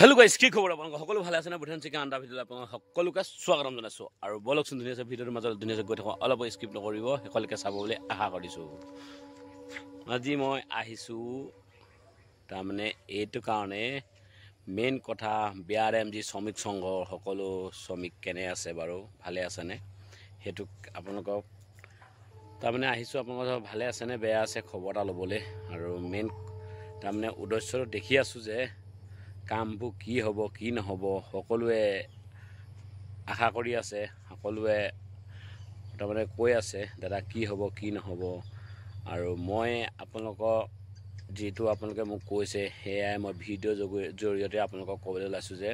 Hello' গাইছ, কি খবৰ আপোনালোক সকলো ভালে আছে নে? বুধান চিকেন আণ্ডা ভিডিঅ'লৈ আপোনালোক সকলোকে স্বাগতম জনাইছোঁ। আৰু বলকচোন ধুনীয়াছে ভিডিঅ'টোৰ মাজত ধুনীয়াছে গৈ থাকোঁ, অলপ স্কিপ নকৰিব, শেষলৈকে চাব বুলি আশা কৰিছোঁ। আজি মই আহিছোঁ তাৰমানে এইটো কাৰণে মেইন কথা, BRMG শ্ৰমিক সংঘৰ সকলো শ্ৰমিক কেনে আছে বাৰু, ভালে আছেনে সেইটোক আপোনালোকক তাৰমানে আহিছোঁ। আপোনালোকৰ ভালে আছেনে বেয়া আছে খবৰ এটা ল'বলৈ। আৰু মেইন তাৰমানে উদ্দেশ্যটো দেখি আছোঁ যে কামবোৰ কি হ'ব কি নহ'ব সকলোৱে আশা কৰি আছে, সকলোৱে তাৰমানে কৈ আছে দাদা কি হ'ব কি নহ'ব। আৰু মই আপোনালোকক যিটো আপোনালোকে মোক কৈছে সেয়াই মই ভিডিঅ'ৰ জৰিয়তে আপোনালোকক ক'বলৈ ওলাইছোঁ যে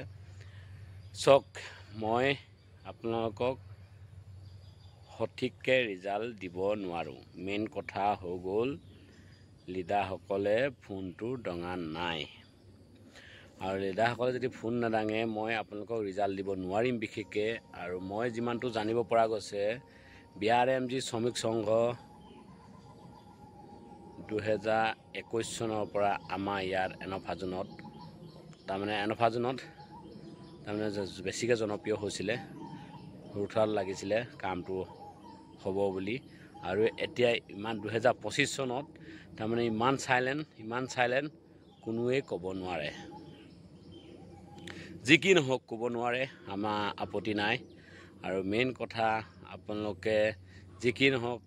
চাওক, মই আপোনালোকক সঠিককৈ ৰিজাল্ট দিব নোৱাৰোঁ। মেইন কথা হৈ গ'ল লিডাৰসকলে ফোনটো দঙা নাই, আৰু লিডাৰসকলে যদি ফোন নাদাঙে মই আপোনালোকক ৰিজাল্ট দিব নোৱাৰিম বিশেষকৈ। আৰু মই যিমানটো জানিব পৰা গৈছে BRMG শ্ৰমিক সংঘ 2021 চনৰ পৰা আমাৰ ইয়াত এনফাজনত তাৰমানে বেছিকৈ জনপ্ৰিয় হৈছিলে, হুৰঠাল লাগিছিলে কামটো হ'ব বুলি। আৰু এতিয়া ইমান 2025 চনত তাৰমানে ইমান চাইলেণ্ট কোনোৱে ক'ব নোৱাৰে। যি কি নহওক ক'ব নোৱাৰে, আমাৰ আপত্তি নাই। আৰু মেইন কথা আপোনালোকে যি কি নহওক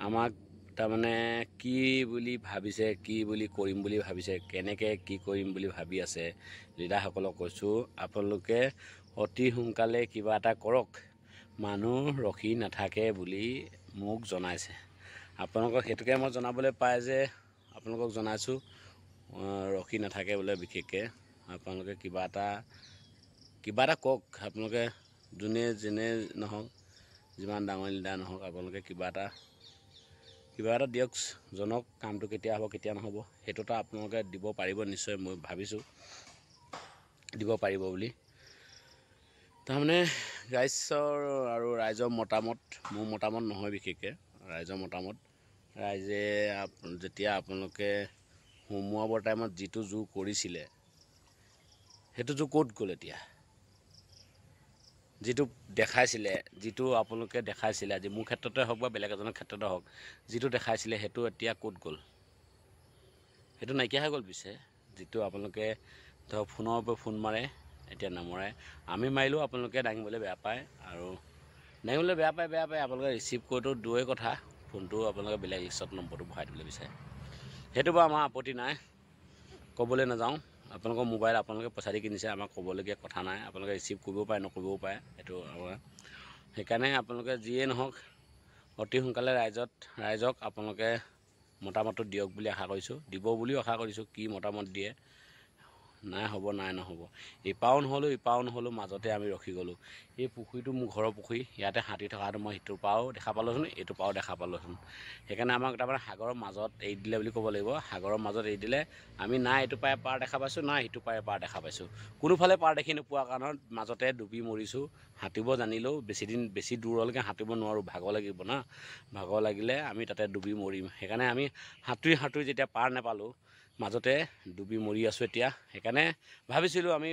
আমাক তাৰমানে কি বুলি ভাবিছে, কি বুলি কৰিম বুলি ভাবিছে, কেনেকৈ কি কৰিম বুলি ভাবি আছে লিডাৰসকলক কৈছোঁ, আপোনালোকে অতি সোনকালে কিবা এটা কৰক। মানুহ ৰখি নাথাকে বুলি মোক জনাইছে। আপোনালোকক সেইটোকে মই জনাবলৈ পাই যে আপোনালোকক জনাইছোঁ ৰখি নাথাকে বোলে। বিশেষকৈ আপোনালোকে কিবা এটা কওক। আপোনালোকে যেনে নহওক, যিমান ডাঙৰ লিডাৰ নহওক, আপোনালোকে কিবা এটা দিয়ক, জনক কামটো কেতিয়া হ'ব কেতিয়া নহ'ব সেইটোতো আপোনালোকে দিব পাৰিব নিশ্চয়, মই ভাবিছোঁ দিব পাৰিব বুলি। তাৰমানে ৰাইজৰ মতামত, মোৰ মতামত নহয় বিশেষকৈ ৰাইজৰ মতামত। ৰাইজে যেতিয়া আপোনালোকে সোমোৱাবৰ টাইমত যিটো জোৰ কৰিছিলে সেইটো জোৰ ক'ত গ'ল? এতিয়া যিটো আপোনালোকে দেখাইছিলে আজি মোৰ ক্ষেত্ৰতে হওক বা বেলেগ এজনৰ ক্ষেত্ৰতে হওক, যিটো দেখাইছিলে সেইটো এতিয়া ক'ত গ'ল? সেইটো নাইকিয়া হৈ গ'ল। পিছে যিটো আপোনালোকে ধৰক ফোনৰ ওপৰত ফোন মাৰে, এতিয়া নমৰে। আমি মাৰিলেও আপোনালোকে দাঙিবলৈ বেয়া পায়, আৰু দাঙিবলৈ বেয়া পায় আপোনালোকে ৰিচিভ কৰোঁতেও দূৰৰে কথা, ফোনটো আপোনালোকে বেলেগ লিষ্টত নম্বৰটো ভৰাই দিবলৈ বিচাৰে। সেইটো বাৰু আমাৰ আপত্তি নাই, ক'বলৈ নাযাওঁ। আপোনালোকৰ মোবাইল আপোনালোকে পইচা দি কিনিছে, আমাক ক'বলগীয়া কথা নাই। আপোনালোকে ৰিচিভ কৰিবও পাৰে নকৰিবও পাৰে, সেইটো আমাৰ। সেইকাৰণে আপোনালোকে যিয়ে নহওক অতি সোনকালে ৰাইজক আপোনালোকে মতামতটো দিয়ক বুলি আশা কৰিছোঁ, দিব বুলিও আশা কৰিছোঁ। কি মতামত দিয়ে, নাই হ'ব নাই নহ'ব। ইপাও নহ'লোঁ মাজতে আমি ৰখি গ'লোঁ। এই পুখুৰীটো মোৰ ঘৰৰ পুখুৰী, ইয়াতে হাতী থকাটো মই সিটোৰ পৰাও দেখা পালোঁচোন, এইটোৰ পৰাও দেখা পালোঁচোন। সেইকাৰণে আমাক তাৰমানে সাগৰৰ মাজত এৰি দিলে বুলি ক'ব লাগিব। সাগৰৰ মাজত এৰি দিলে আমি নাই এইটো পাৰে পাৰ দেখা পাইছোঁ, নাই সিটো পাৰে পাৰ দেখা পাইছোঁ। কোনোফালে পাৰ দেখি নোপোৱা কাৰণত মাজতে ডুবি মৰিছোঁ। সাঁতুৰিব জানিলেও বেছি দূৰলৈকে সাঁতুৰিব নোৱাৰোঁ, ভাগৰ লাগিব না। ভাগৰ লাগিলে আমি তাতে ডুবি মৰিম। সেইকাৰণে আমি সাঁতুৰি যেতিয়া পাৰ নাপালোঁ, মাজতে ডুবি মৰি আছোঁ এতিয়া। সেইকাৰণে ভাবিছিলোঁ আমি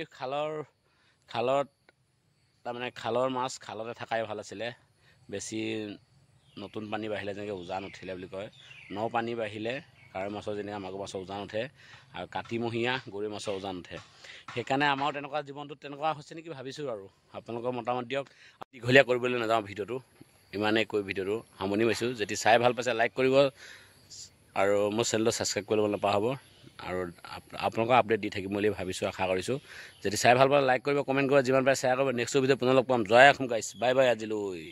খালৰ মাছ খালতে থকাই ভাল আছিলে। বেছি নতুন পানী বাঢ়িলে যেনেকৈ উজান উঠিলে বুলি কয়, পানী বাঢ়িলে কাৱৈ মাছৰ যেনেকৈ মাগুৰ মাছৰ উজান উঠে, আৰু কাতিমহীয়া গৰৈ মাছৰ উজান উঠে। সেইকাৰণে আমাৰো তেনেকুৱা জীৱনটোত তেনেকুৱা হৈছে নেকি ভাবিছোঁ। আৰু আপোনালোকৰ মতামত দিয়ক। দীঘলীয়া কৰিবলৈ নাযাওঁ ভিডিঅ'টো, ইমানেই কৈ ভিডিঅ'টো সামৰণি মাৰিছোঁ। যদি চাই ভাল পাইছে লাইক কৰিব, আৰু মোৰ চেনেলটো ছাবস্ক্ৰাইব কৰিব নাপাহৰিব। আৰু আপোনালোকৰ আপডেট দি থাকিম বুলি ভাবিছোঁ, আশা কৰিছোঁ। যদি চাই ভাল পালে লাইক কৰিব, কমেণ্ট কৰিব, যিমান পাৰে শ্বেয়াৰ কৰিব। নেক্সট ভিডিঅ'ত পুনৰ লগ পাম। জয় অসম গাইছ, বাই বাই আজিলৈ।